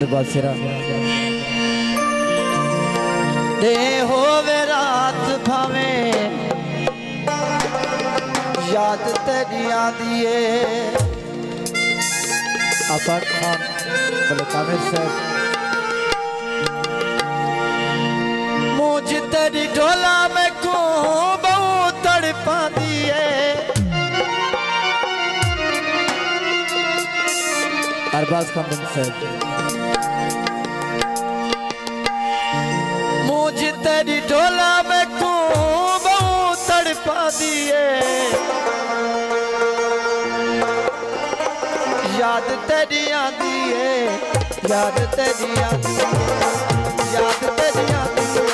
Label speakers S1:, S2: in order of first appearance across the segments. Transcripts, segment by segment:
S1: बसरा दे होवे रात भावे याद तेरी आंदी है। आफाक खान बोले कामिल साहब मुझ तेरी डोला में को बहुत तड़पाती है। अरबाज कामिल साहब मुझे तेरी डोला में को बहुत तड़पा दिए। याद तेरी आती है, याद तेरी आती है, याद तेरी आती है,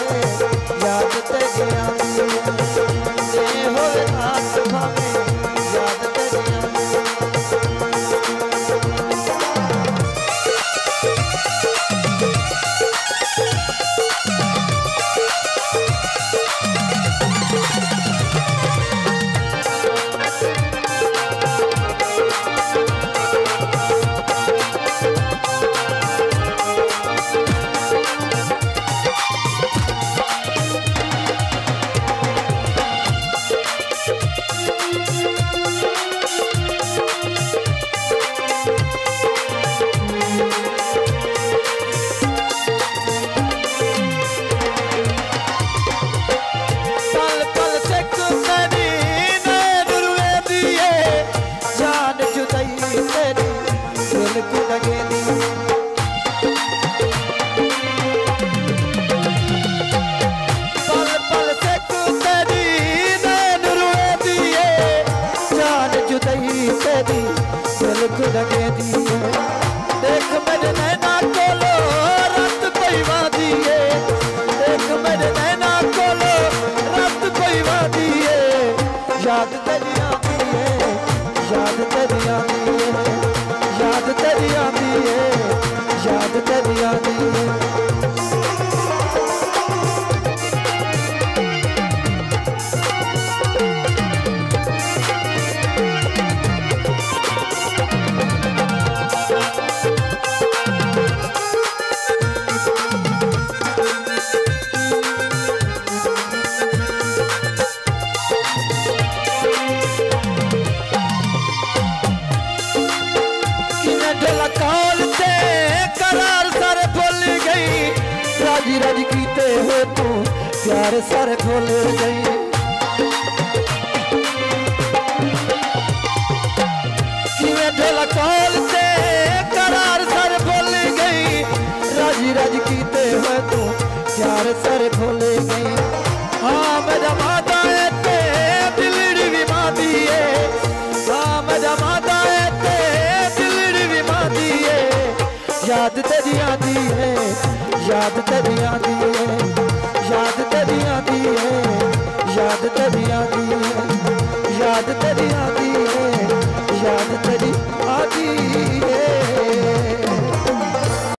S1: याद तेरी आती है। हो रात भावे याद तेरी आती है। देख मेरे नैना कोलो रत पैवा दिए, देख मेरे नैना कोलो रत पैवा दिए। याद तेरी आती है, याद तेरी आती है, याद तेरी आती है, याद तेरी आती है। राजी राजी कीते हो तू प्यार सारे भूल गई। ढोला कौल से करार सारे भूल गई। राजी राजी कीते हो तू प्यार सारे भूल गई। हाँ मेरा माता है ते दिलड़ी भी मादी है। हाँ मेरा माता है ते दिलड़ी भी मादी है। याद तेरी आती है, याद तेरी आती है, याद तेरी आती है, याद तेरी आती है, याद तेरी